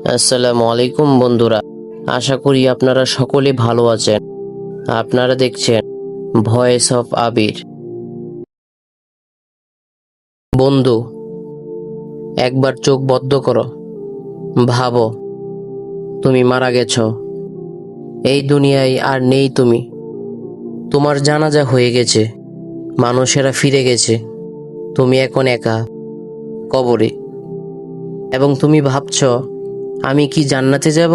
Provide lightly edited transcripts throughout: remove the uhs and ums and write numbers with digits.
আসসালামু আলাইকুম বন্ধুরা, আশা করি আপনারা সকলে ভালো আছেন। আপনারা দেখছেন ভয়েস অফ আবির। বন্ধু, একবার চোখ বদ্ধ করো, ভাবো তুমি মারা গেছো, এই দুনিয়ায় আর নেই তুমি। তোমার জানাজা হয়ে গেছে, মানুষেরা ফিরে গেছে, তুমি এখন একা কবরে। এবং তুমি ভাবছো আমি কি জান্নাতে যাব?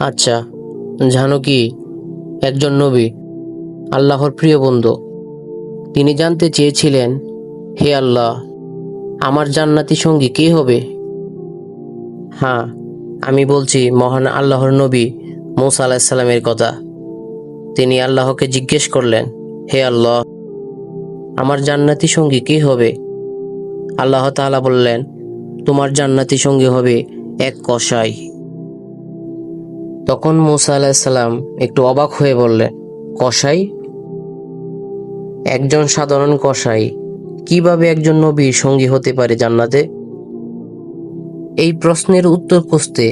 আচ্ছা, জানো কি, একজন নবী, আল্লাহর প্রিয় বন্ধু, তিনি জানতে চেয়েছিলেন, হে আল্লাহ, আমার জান্নাতি সঙ্গী কে হবে? হ্যাঁ, আমি বলছি মহান আল্লাহর নবী মূসা আলাইহিস সালামের কথা। তিনি আল্লাহকে জিজ্ঞেস করলেন, হে আল্লাহ, আমার জান্নাতি সঙ্গী কে হবে? আল্লাহ তাআলা বললেন, তোমার জান্নাতি সঙ্গী হবে এক কসাই। তখন মূসা আলাইহিস সালাম একটু অবাক হয়ে বললেন, কসাই? একজন সাধারণ কসাই কিভাবে একজন নবীর সঙ্গী হতে পারে জান্নাতে? এই প্রশ্নের উত্তর খুঁজতে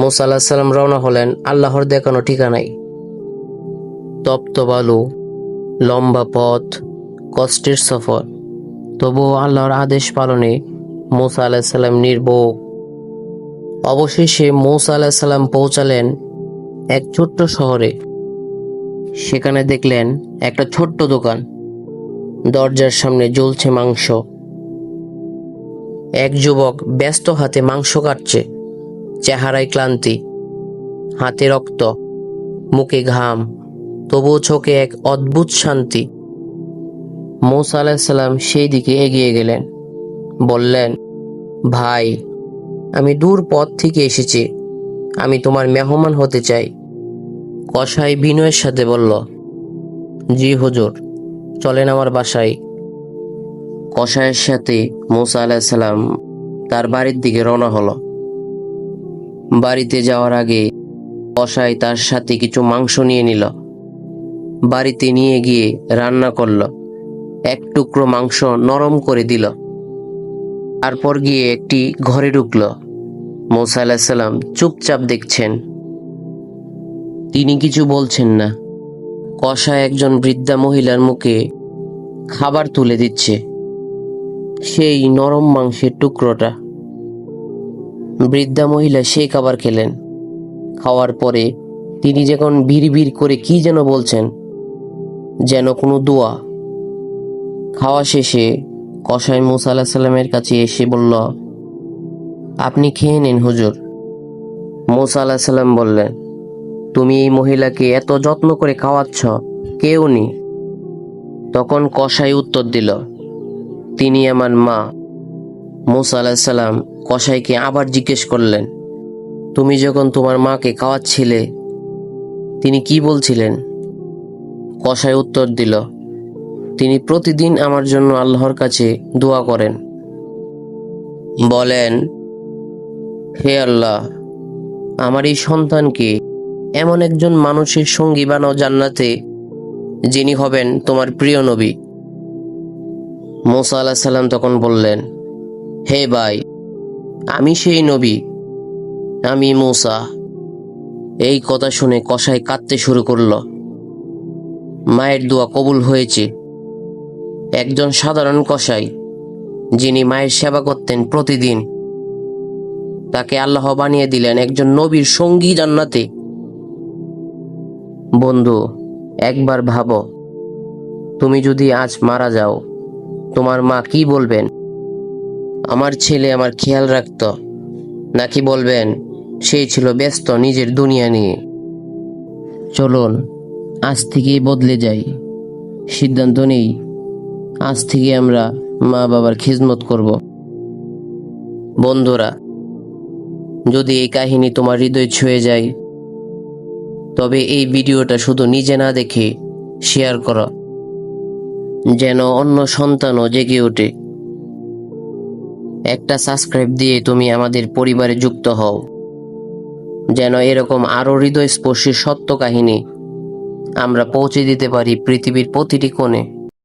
মূসা আলাইহিস সালাম রওনা হলেন আল্লাহর দেখানো ঠিকানায়। তপ্ত বালু, লম্বা পথ, কষ্টের সফর, তবুও আল্লাহর আদেশ পালনে মূসা আলাইহিস সালাম নির্ভীক। অবশেষে মূসা আলাইহিস সালাম পৌঁছালেন এক ছোট্ট শহরে। সেখানে দেখলেন একটা ছোট্ট দোকান, দরজার সামনে ঝুলছে মাংস। এক যুবক ব্যস্ত হাতে মাংস কাটছে, চেহারায় ক্লান্তি, হাতে রক্ত, মুখে ঘাম, তবুও চোখে এক অদ্ভুত শান্তি। মূসা আলাইহিস সালাম সেই দিকে এগিয়ে গেলেন, বললেন, ভাই, আমি দূর পথ থেকে এসেছি, আমি তোমার মেহমান হতে চাই। কসাই বিনয়ের সাথে বলল, জি হুজুর, চলেন আমার বাসায়। কসাইয়ের সাথে মূসা আলাইহিস সালাম তার বাড়ির দিকে রওনা হলো। বাড়িতে যাওয়ার আগে কসাই তার সাথে কিছু মাংস নিয়ে নিল। বাড়িতে নিয়ে গিয়ে রান্না করলো, এক টুকরো মাংস নরম করে দিল। তারপর গিয়ে একটি ঘরে ঢুকলো। মূসা আলাইহিস সালাম চুপচাপ দেখছেন, তিনি কিছু বলছেন না। কসাই একজন বৃদ্ধা মহিলার মুখে খাবার তুলে দিচ্ছে, সেই নরম মাংসের টুকরোটা। বৃদ্ধা মহিলা সেই খাবার খেলেন। খাওয়ার পরে তিনি যখন বিড়বিড় করে কি যেন বলছেন, যেন কোনো দোয়া। খাওয়া শেষে কসাই মূসা আলাইহিস সালামের কাছে এসে বলল, আপনি খেয়ে নিন হুজুর। মূসা আলাইহিস সালাম বললেন, তুমি এই মহিলাকে এত যত্ন করে খাওয়াচ্ছ, কে উনি? তখন কসাই উত্তর দিল, তিনি আমার মা। মূসা আলাইহিস সালাম কসাইকে আবার জিজ্ঞেস করলেন, তুমি যখন তোমার মাকে খাওয়াচ্ছিলে, তিনি কি বলছিলেন? কসাই উত্তর দিল, তিনি প্রতিদিন আমার জন্য আল্লাহর কাছে দোয়া করেন, বলেন, হে আল্লাহ, আমার এই সন্তানকে এমন একজন মানুষের সঙ্গী বানাও জান্নাতে, যিনি হবেন তোমার প্রিয় নবী। মূসা আলাইহিস সালাম তখন বললেন, হে ভাই, আমি সেই নবী, আমি মূসা। এই কথা শুনে কসাই কাঁদতে শুরু করলো। মায়ের দোয়া কবুল হয়েছে। একজন সাধারণ কসাই, যিনি মায়ের সেবা করতেন প্রতিদিন, তাকে আল্লাহ বানিয়ে দিলেন একজন নবীর সঙ্গী জান্নাতে। বন্ধু, একবার ভাবো, তুমি যদি আজ মারা যাও, তোমার মা কি বলবেন? আমার ছেলে আমার খেয়াল রাখতো, নাকি বলবেন সেই ছিল ব্যস্ত নিজের দুনিয়া নিয়ে? চলুন আজ থেকেই বদলে যাই, সিদ্ধান্ত নেই, আজ থেকে আমরা মা বাবার খিদমত করব। বন্ধুরা, যদি এই কাহিনী তোমার হৃদয় ছুঁয়ে যায়, তবে এই ভিডিওটা শুধু নিজে না দেখে শেয়ার করো, যেন অন্য সন্তানও জেগে ওঠে। একটা সাবস্ক্রাইব দিয়ে তুমি আমাদের পরিবারে যুক্ত হও, যেন এরকম আরো হৃদয়স্পর্শী সত্য কাহিনী আমরা পৌঁছে দিতে পারি পৃথিবীর প্রতিটি কোণে।